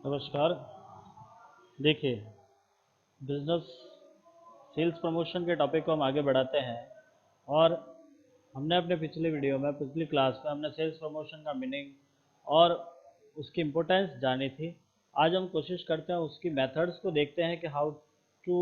नमस्कार। देखिए, business sales promotion के टॉपिक को हम आगे बढ़ाते हैं। और हमने अपने पिछली क्लास में हमने सेल्स प्रमोशन का मीनिंग और उसकी इम्पोर्टेंस जानी थी। आज हम कोशिश करते हैं उसकी मेथड्स को देखते हैं कि how to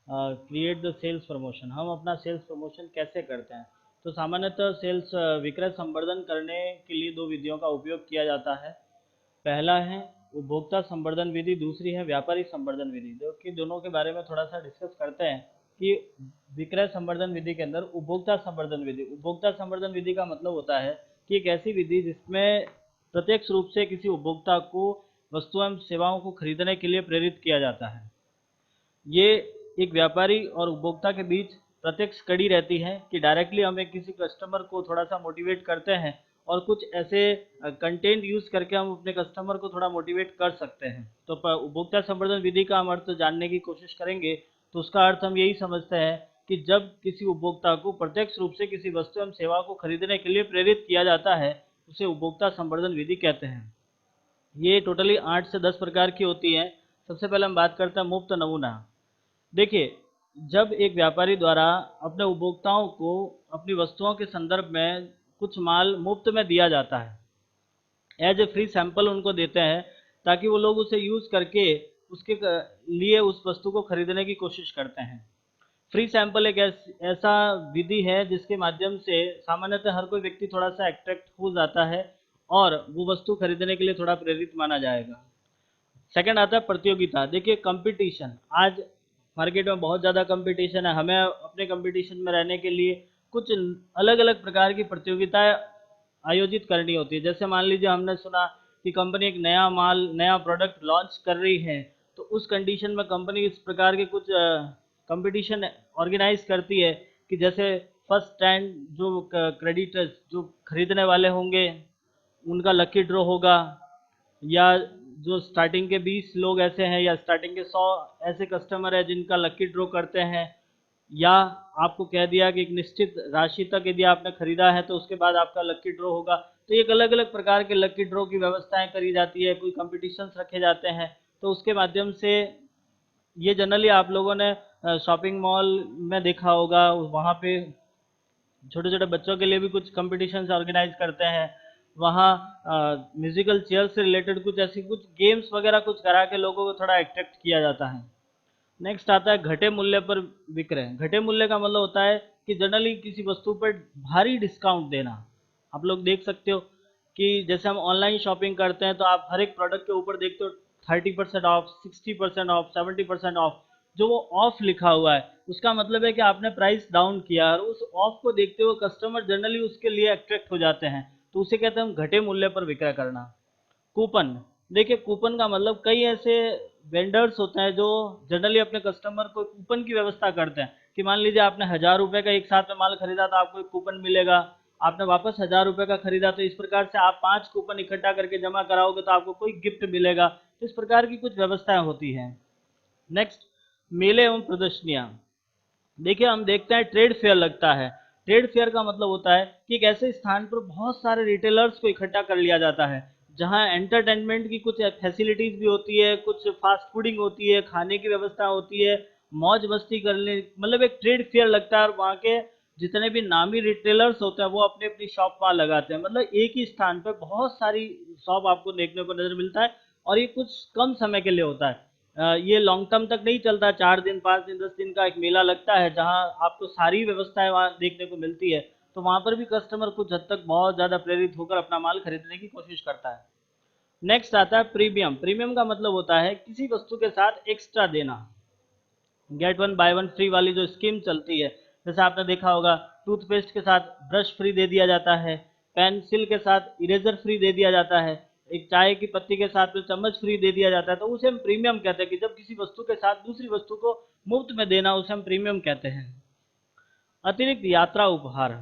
create the sales promotion, हम अपना सेल्स प्रमोशन कैसे करते हैं। तो सामान्यतः सेल्स विक्रय संवर्धन करने के लिए दो विधियों का उपयोग किया जाता है। पहला है उपभोक्ता संवर्धन विधि, दूसरी है व्यापारी संवर्धन विधि। जो कि दोनों के बारे में थोड़ा सा डिस्कस करते हैं कि विक्रय संवर्धन विधि के अंदर उपभोक्ता संवर्धन विधि का मतलब होता है कि एक ऐसी विधि जिसमें प्रत्यक्ष रूप से किसी उपभोक्ता को वस्तुओं एवं सेवाओं को खरीदने के लिए प्रेरित किया जाता है। ये एक व्यापारी और उपभोक्ता के बीच प्रत्यक्ष कड़ी रहती है कि डायरेक्टली हम एक किसी कस्टमर को थोड़ा सा मोटिवेट करते हैं और कुछ ऐसे कंटेंट यूज करके हम अपने कस्टमर को थोड़ा मोटिवेट कर सकते हैं। तो उपभोक्ता संवर्धन विधि का हम अर्थ जानने की कोशिश करेंगे तो उसका अर्थ हम यही समझते हैं कि जब किसी उपभोक्ता को प्रत्यक्ष रूप से किसी वस्तु एवं सेवा को खरीदने के लिए प्रेरित किया जाता है, उसे उपभोक्ता संवर्धन विधि कहते हैं। ये टोटली 8 से 10 प्रकार की होती है। सबसे पहले हम बात करते हैं मुफ्त नमूना। देखिए, जब एक व्यापारी द्वारा अपने उपभोक्ताओं को अपनी वस्तुओं के संदर्भ में कुछ माल मुफ्त में दिया जाता है, एज ए फ्री सैंपल उनको देते हैं ताकि वो लोग उसे यूज़ करके उसके लिए उस वस्तु को खरीदने की कोशिश करते हैं। फ्री सैंपल एक ऐसा विधि है जिसके माध्यम से सामान्यतः हर कोई व्यक्ति थोड़ा सा अट्रैक्ट हो जाता है और वो वस्तु खरीदने के लिए थोड़ा प्रेरित माना जाएगा। सेकंड आता है प्रतियोगिता। देखिए, कंपटीशन, आज मार्केट में बहुत ज़्यादा कंपटीशन है। हमें अपने कंपटीशन में रहने के लिए कुछ अलग अलग प्रकार की प्रतियोगिताएं आयोजित करनी होती है। जैसे मान लीजिए हमने सुना कि कंपनी एक नया प्रोडक्ट लॉन्च कर रही है, तो उस कंडीशन में कंपनी इस प्रकार के कुछ कंपटीशन ऑर्गेनाइज करती है कि जैसे फर्स्ट स्टैंड जो क्रेडिटर्स जो खरीदने वाले होंगे उनका लकी ड्रॉ होगा, या जो स्टार्टिंग के 20 लोग ऐसे हैं या स्टार्टिंग के 100 ऐसे कस्टमर है जिनका लकी ड्रॉ करते हैं, या आपको कह दिया कि एक निश्चित राशि तक यदि आपने खरीदा है तो उसके बाद आपका लकी ड्रॉ होगा। तो एक अलग अलग प्रकार के लकी ड्रॉ की व्यवस्थाएं करी जाती है, कोई कॉम्पिटिशन्स रखे जाते हैं। तो उसके माध्यम से ये जनरली आप लोगों ने शॉपिंग मॉल में देखा होगा, वहाँ पे छोटे छोटे बच्चों के लिए भी कुछ कॉम्पिटिशन्स ऑर्गेनाइज करते हैं। वहाँ म्यूजिकल चेयर से रिलेटेड कुछ ऐसी कुछ गेम्स वगैरह कुछ करा के लोगों को थोड़ा अट्रैक्ट किया जाता है। नेक्स्ट आता है घटे मूल्य पर विक्रय। घटे मूल्य का मतलब होता है कि जनरली किसी वस्तु पर भारी डिस्काउंट देना। आप लोग देख सकते हो कि जैसे हम ऑनलाइन शॉपिंग करते हैं तो आप हर एक प्रोडक्ट के ऊपर देखते हो 30% ऑफ, 60% ऑफ, 70% ऑफ। जो वो ऑफ लिखा हुआ है उसका मतलब है कि आपने प्राइस डाउन किया, और उस ऑफ को देखते हुए कस्टमर जनरली उसके लिए अट्रैक्ट हो जाते हैं। तो उसे कहते हैं हम घटे मूल्य पर विक्रय करना। कूपन। देखिए, कूपन का मतलब कई ऐसे वेंडर्स होते हैं जो जनरली अपने कस्टमर को कूपन की व्यवस्था करते हैं कि मान लीजिए आपने 1000 रुपये का एक साथ में माल खरीदा तो आपको एक कूपन मिलेगा। आपने वापस 1000 रुपये का खरीदा तो इस प्रकार से आप 5 कूपन इकट्ठा करके जमा कराओगे तो आपको कोई गिफ्ट मिलेगा। तो इस प्रकार की कुछ व्यवस्थाएं होती हैं। नेक्स्ट, मेले एवं प्रदर्शनियां। देखिए, हम देखते हैं ट्रेड फेयर लगता है। ट्रेड फेयर का मतलब होता है कि एक ऐसे स्थान पर बहुत सारे रिटेलर्स को इकट्ठा कर लिया जाता है जहां एंटरटेनमेंट की कुछ फैसिलिटीज भी होती है, कुछ फास्ट फूडिंग होती है, खाने की व्यवस्था होती है, मौज मस्ती करने, मतलब एक ट्रेड फेयर लगता है। और वहाँ के जितने भी नामी रिटेलर्स होते हैं वो अपनी अपनी शॉप वहाँ लगाते हैं। मतलब एक ही स्थान पर बहुत सारी शॉप आपको देखने को नजर मिलता है, और ये कुछ कम समय के लिए होता है। ये लॉन्ग टर्म तक नहीं चलता। 4 दिन, 5 दिन, 10 दिन का एक मेला लगता है जहां आपको सारी व्यवस्थाएं वहां देखने को मिलती है। तो वहां पर भी कस्टमर कुछ हद तक बहुत ज़्यादा प्रेरित होकर अपना माल खरीदने की कोशिश करता है। नेक्स्ट आता है प्रीमियम। प्रीमियम का मतलब होता है किसी वस्तु के साथ एक्स्ट्रा देना। Get one by one free वाली जो स्कीम चलती है, जैसे आपने देखा होगा टूथपेस्ट के साथ ब्रश फ्री दे दिया जाता है, पेंसिल के साथ इरेजर फ्री दे दिया जाता है, एक चाय की पत्ती के साथ में चम्मच फ्री दे दिया जाता है। तो उसे हम प्रीमियम कहते हैं कि जब किसी वस्तु के साथ दूसरी वस्तु को मुफ्त में देना उसे हम प्रीमियम कहते हैं। अतिरिक्त यात्रा उपहार।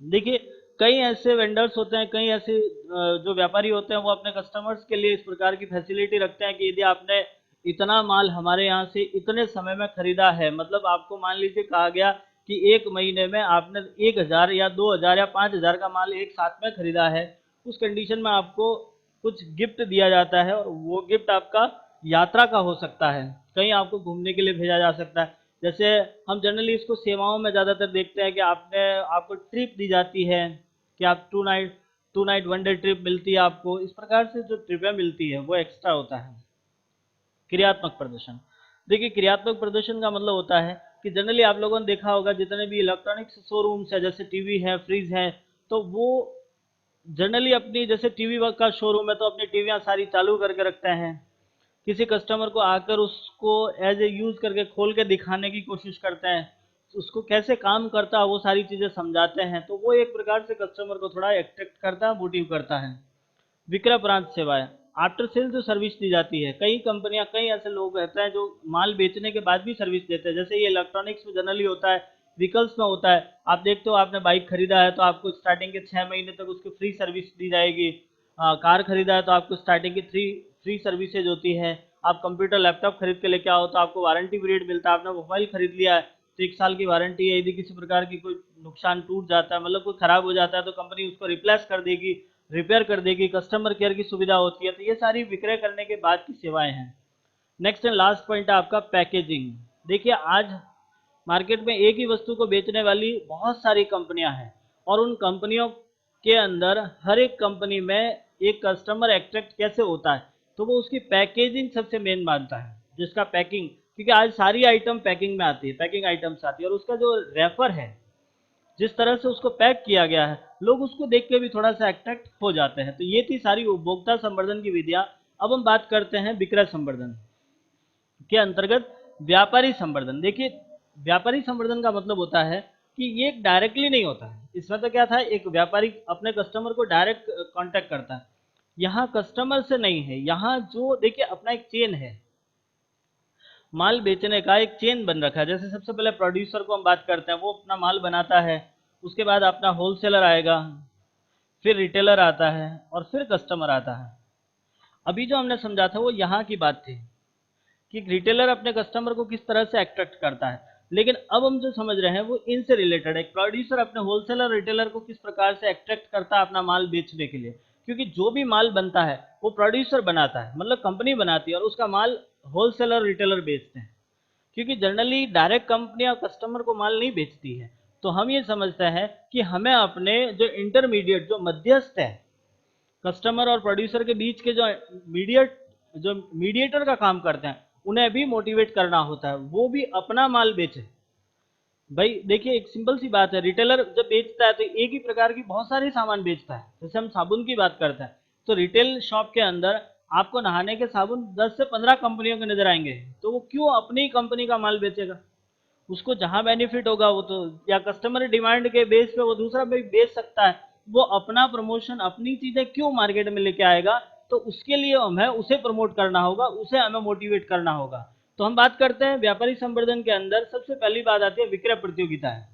देखिए, कई ऐसे वेंडर्स होते हैं, कई ऐसे जो व्यापारी होते हैं वो अपने कस्टमर्स के लिए इस प्रकार की फैसिलिटी रखते हैं कि यदि आपने इतना माल हमारे यहाँ से इतने समय में खरीदा है, मतलब आपको मान लीजिए कहा गया कि एक महीने में आपने 1000 या 2000 या 5000 का माल एक साथ में खरीदा है, उस कंडीशन में आपको कुछ गिफ्ट दिया जाता है और वो गिफ्ट आपका यात्रा का हो सकता है, कहीं आपको घूमने के लिए भेजा जा सकता है। जैसे हम जनरली इसको सेवाओं में ज़्यादातर देखते हैं कि आपको ट्रिप दी जाती है कि आप 2 नाइट 1 डे ट्रिप मिलती है आपको। इस प्रकार से जो ट्रिपें मिलती है वो एक्स्ट्रा होता है। क्रियात्मक प्रदर्शन, देखिए क्रियात्मक प्रदर्शन का मतलब होता है कि जनरली आप लोगों ने देखा होगा जितने भी इलेक्ट्रॉनिक्स शोरूम्स है, जैसे टीवी है, फ्रिज है, तो वो जनरली अपनी, जैसे टीवी का शोरूम है तो अपनी टीवियाँ सारी चालू करके रखते हैं। किसी कस्टमर को आकर उसको एज ए यूज़ करके खोल के दिखाने की कोशिश करते हैं, उसको कैसे काम करता है वो सारी चीज़ें समझाते हैं, तो वो एक प्रकार से कस्टमर को थोड़ा अट्रैक्ट करता है, मोटिव करता है। विक्रय उपरांत सेवाएं, आफ्टर सेल जो सर्विस दी जाती है, कई कंपनियां, कई ऐसे लोग रहते हैं जो माल बेचने के बाद भी सर्विस देते हैं। जैसे ये इलेक्ट्रॉनिक्स में जनरली होता है, व्हीकल्स में होता है। आप देखते हो आपने बाइक खरीदा है तो आपको स्टार्टिंग के 6 महीने तक उसकी फ्री सर्विस दी जाएगी। कार खरीदा है तो आपको स्टार्टिंग की फ्री सर्विसेज होती है। आप कंप्यूटर लैपटॉप खरीद के लेके आओ तो आपको वारंटी पीरियड मिलता है। आपने मोबाइल खरीद लिया है तो 1 साल की वारंटी है, यदि किसी प्रकार की कोई नुकसान टूट जाता है, मतलब कोई खराब हो जाता है, तो कंपनी उसको रिप्लेस कर देगी, रिपेयर कर देगी, कस्टमर केयर की सुविधा होती है। तो ये सारी विक्रय करने के बाद की सेवाएं हैं। नेक्स्ट एंड लास्ट पॉइंट है आपका पैकेजिंग। देखिए आज मार्केट में एक ही वस्तु को बेचने वाली बहुत सारी कंपनियां हैं और उन कंपनियों के अंदर हर एक कंपनी में एक कस्टमर अट्रैक्ट कैसे होता है, तो वो उसकी पैकेजिंग सबसे मेन मानता है, जिसका पैकिंग, क्योंकि आज सारी आइटम पैकिंग में आती है, पैकिंग आइटम्स आती है, और उसका जो रेफर है, जिस तरह से उसको पैक किया गया है, लोग उसको देख के भी थोड़ा सा अट्रैक्ट हो जाते हैं। तो ये थी सारी उपभोक्ता संवर्धन की विधियां। अब हम बात करते हैं विक्रय संवर्धन के अंतर्गत व्यापारी संवर्धन। देखिए व्यापारी संवर्धन का मतलब होता है कि ये डायरेक्टली नहीं होता है। इसमें तो क्या था, एक व्यापारी अपने कस्टमर को डायरेक्ट कांटेक्ट करता है, यहाँ कस्टमर से नहीं है, यहाँ जो देखिए अपना एक चेन है, माल बेचने का एक चेन बन रखा है। जैसे सबसे पहले प्रोड्यूसर को हम बात करते हैं, वो अपना माल बनाता है, उसके बाद अपना होलसेलर आएगा, फिर रिटेलर आता है और फिर कस्टमर आता है। अभी जो हमने समझा था वो यहाँ की बात थी कि रिटेलर अपने कस्टमर को किस तरह से अट्रैक्ट करता है, लेकिन अब हम जो समझ रहे हैं वो इनसे रिलेटेड है। प्रोड्यूसर अपने होलसेलर रिटेलर को किस प्रकार से अट्रैक्ट करता है अपना माल बेचने के लिए, क्योंकि जो भी माल बनता है वो प्रोड्यूसर बनाता है, मतलब कंपनी बनाती है, और उसका माल होलसेलर रिटेलर बेचते हैं। क्योंकि जनरली डायरेक्ट कंपनियां कस्टमर को माल नहीं बेचती है। तो हम ये समझते हैं कि हमें अपने जो इंटरमीडिएट, जो मध्यस्थ है कस्टमर और प्रोड्यूसर के बीच के, जो मीडिएटर का काम करते हैं, उन्हें भी मोटिवेट करना होता है, वो भी अपना माल बेचे। भाई देखिए एक सिंपल सी बात है, रिटेलर जब बेचता है तो एक ही प्रकार की बहुत सारे सामान बेचता है। जैसे हम साबुन की बात करते हैं तो रिटेल शॉप के अंदर आपको नहाने के साबुन 10 से 15 कंपनियों के नजर आएंगे, तो वो क्यों अपनी कंपनी का माल बेचेगा? उसको जहां बेनिफिट होगा वो तो, या कस्टमर डिमांड के बेस पे वो दूसरा भी बेच सकता है। वो अपना प्रमोशन, अपनी चीजें क्यों मार्केट में लेके आएगा? तो उसके लिए हमें उसे प्रमोट करना होगा, उसे हमें मोटिवेट करना होगा। तो हम बात करते हैं व्यापारी संवर्धन के अंदर सबसे पहली बात आती है विक्रय प्रतियोगिता है,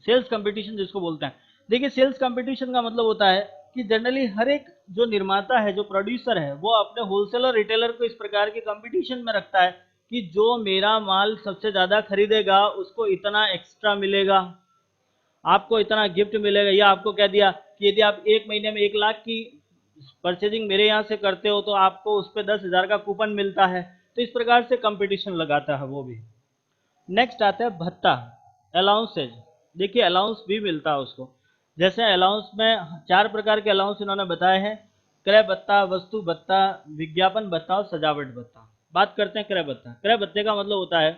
सेल्स कंपटीशन जिसको बोलते हैं। देखिए सेल्स कंपटीशन का मतलब होता है कि जनरली हर एक जो निर्माता है, जो प्रोड्यूसर है, वो अपने होलसेलर रिटेलर को इस प्रकार के कंपटीशन में रखता है कि जो मेरा माल सबसे ज्यादा खरीदेगा उसको इतना एक्स्ट्रा मिलेगा, आपको इतना गिफ्ट मिलेगा। या आपको कह दिया कि यदि आप 1 महीने में 1 लाख की परचेजिंग मेरे यहाँ से करते हो तो आपको उस पर 10,000 का कूपन मिलता है। तो इस प्रकार से कंपटीशन लगाता है वो भी। नेक्स्ट आता है भत्ता, अलाउंसेज। देखिए अलाउंस भी मिलता है उसको। जैसे अलाउंस में 4 प्रकार के अलाउंस इन्होंने बताए हैं, क्रय भत्ता, वस्तु भत्ता, विज्ञापन भत्ता और सजावट भत्ता। बात करते हैं क्रय भत्ता। क्रय भत्ते का मतलब होता है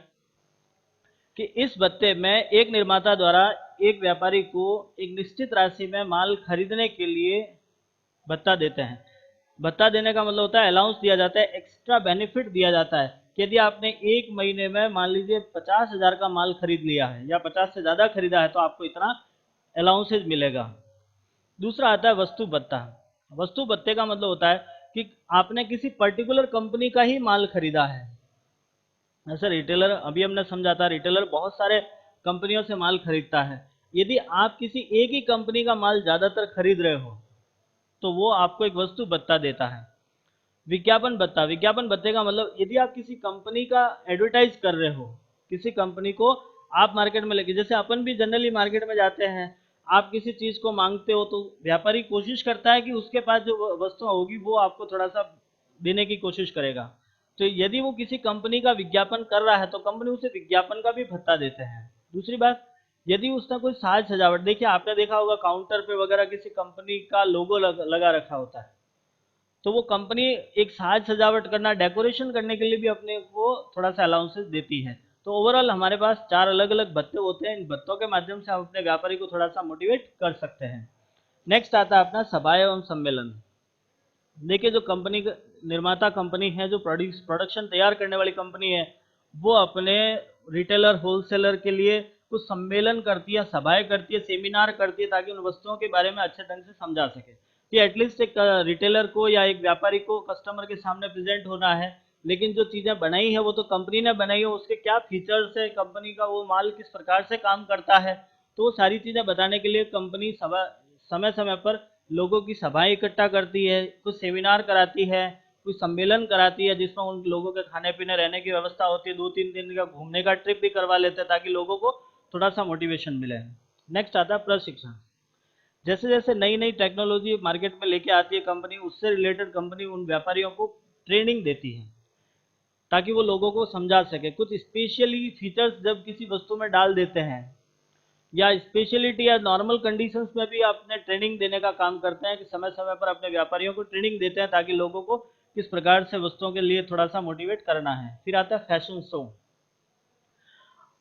कि इस भत्ते में एक निर्माता द्वारा एक व्यापारी को एक निश्चित राशि में माल खरीदने के लिए भत्ता देते हैं। भत्ता देने का मतलब होता है अलाउंस दिया जाता है, एक्स्ट्रा बेनिफिट दिया जाता है। यदि आपने 1 महीने में मान लीजिए 50,000 का माल खरीद लिया है या 50 से ज़्यादा खरीदा है तो आपको इतना अलाउंसेज मिलेगा। दूसरा आता है वस्तु भत्ता। वस्तु भत्ते का मतलब होता है कि आपने किसी पर्टिकुलर कंपनी का ही माल खरीदा है। ऐसे रिटेलर, अभी हमने समझा था, रिटेलर बहुत सारे कंपनियों से माल खरीदता है। यदि आप किसी एक ही कंपनी का माल ज़्यादातर खरीद रहे हो तो वो आपको एक वस्तु भत्ता देता है। विज्ञापन भत्ता, विज्ञापन भत्ते का मतलब यदि आप किसी कंपनी का एडवर्टाइज कर रहे हो, किसी कंपनी को आप मार्केट में लेके, जैसे अपन भी जनरली मार्केट में जाते हैं, आप किसी चीज को मांगते हो तो व्यापारी कोशिश करता है कि उसके पास जो वस्तु होगी वो आपको थोड़ा सा देने की कोशिश करेगा। तो यदि वो किसी कंपनी का विज्ञापन कर रहा है तो कंपनी उसे विज्ञापन का भी भत्ता देते हैं। दूसरी बात, यदि उसका कोई साज सजावट, देखिए आपने देखा होगा काउंटर पे वगैरह किसी कंपनी का लोगो लगा रखा होता है, तो वो कंपनी एक साज सजावट करना, डेकोरेशन करने के लिए भी अपने को थोड़ा सा अलाउंसेस देती है। तो ओवरऑल हमारे पास 4 अलग अलग भत्ते होते हैं। इन भत्तों के माध्यम से हम अपने व्यापारी को थोड़ा सा मोटिवेट कर सकते हैं। नेक्स्ट आता है अपना सभा एवं सम्मेलन। देखिए जो कंपनी निर्माता कंपनी है, जो प्रोडक्शन तैयार करने वाली कंपनी है, वो अपने रिटेलर होलसेलर के लिए कुछ सम्मेलन करती है, सभाएं करती है, सेमिनार करती है, ताकि उन वस्तुओं के बारे में अच्छे ढंग से समझा सके। कि एटलीस्ट एक रिटेलर को या एक व्यापारी को कस्टमर के सामने प्रेजेंट होना है, लेकिन जो चीज़ें बनाई है वो तो कंपनी ने बनाई है, उसके क्या फीचर्स है, कंपनी का वो माल किस प्रकार से काम करता है, तो वो सारी चीज़ें बताने के लिए कंपनी सभा समय समय पर लोगों की सभाएं इकट्ठा करती है, कुछ सेमिनार कराती है, कुछ सम्मेलन कराती है, जिसमें उन लोगों के खाने पीने रहने की व्यवस्था होती है, 2-3 दिन का घूमने का ट्रिप भी करवा लेते हैं ताकि लोगों को थोड़ा सा मोटिवेशन मिले। नेक्स्ट आता है प्रशिक्षण। जैसे जैसे नई नई टेक्नोलॉजी मार्केट में लेके आती है कंपनी, उससे रिलेटेड कंपनी उन व्यापारियों को ट्रेनिंग देती है ताकि वो लोगों को समझा सके। कुछ स्पेशली फीचर्स जब किसी वस्तु में डाल देते हैं, या स्पेशलिटी या नॉर्मल कंडीशंस में भी अपने ट्रेनिंग देने का काम करते हैं कि समय समय पर अपने व्यापारियों को ट्रेनिंग देते हैं ताकि लोगों को किस प्रकार से वस्तुओं के लिए थोड़ा सा मोटिवेट करना है। फिर आता है फैशन शो।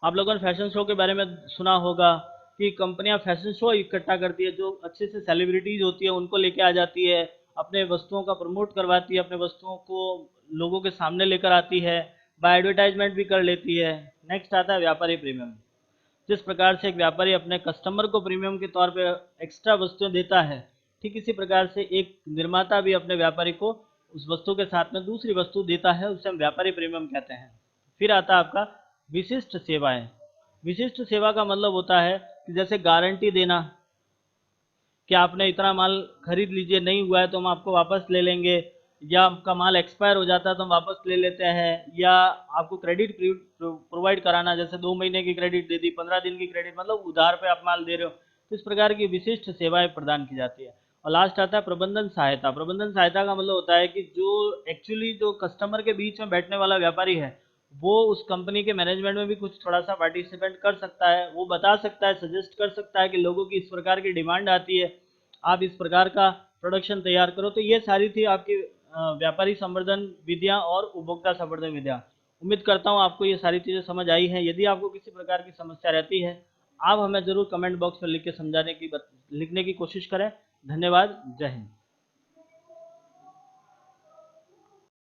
आप लोगों ने फैशन शो के बारे में सुना होगा कि कंपनियां फैशन शो इकट्ठा करती है, जो अच्छे से सेलिब्रिटीज होती है उनको लेके आ जाती है, अपने वस्तुओं का प्रमोट करवाती है, अपने वस्तुओं को लोगों के सामने लेकर आती है, बाय एडवर्टाइजमेंट भी कर लेती है। नेक्स्ट आता है व्यापारी प्रीमियम। जिस प्रकार से एक व्यापारी अपने कस्टमर को प्रीमियम के तौर पे एक्स्ट्रा वस्तुएं देता है, ठीक इसी प्रकार से एक निर्माता भी अपने व्यापारी को उस वस्तु के साथ में दूसरी वस्तु देता है, उसे हम व्यापारी प्रीमियम कहते हैं। फिर आता है आपका विशिष्ट सेवाएं। विशिष्ट सेवा का मतलब होता है कि जैसे गारंटी देना कि आपने इतना माल खरीद लीजिए, नहीं हुआ है तो हम आपको वापस ले लेंगे, या आपका माल एक्सपायर हो जाता है तो हम वापस ले लेते हैं, या आपको क्रेडिट प्रोवाइड कराना, जैसे 2 महीने की क्रेडिट दे दी, 15 दिन की क्रेडिट, मतलब उधार पे आप माल दे रहे हो। तो इस प्रकार की विशिष्ट सेवाएं प्रदान की जाती है। और लास्ट आता है प्रबंधन सहायता। प्रबंधन सहायता का मतलब होता है कि जो एक्चुअली जो कस्टमर के बीच में बैठने वाला व्यापारी है, वो उस कंपनी के मैनेजमेंट में भी कुछ थोड़ा सा पार्टिसिपेट कर सकता है, वो बता सकता है, सजेस्ट कर सकता है कि लोगों की इस प्रकार की डिमांड आती है, आप इस प्रकार का प्रोडक्शन तैयार करो। तो ये सारी थी आपकी व्यापारी संवर्धन विधियां और उपभोक्ता संवर्धन विधियां। उम्मीद करता हूँ आपको ये सारी चीज़ें समझ आई हैं। यदि आपको किसी प्रकार की समस्या रहती है, आप हमें ज़रूर कमेंट बॉक्स में लिख के समझाने की लिखने की कोशिश करें। धन्यवाद। जय हिंद।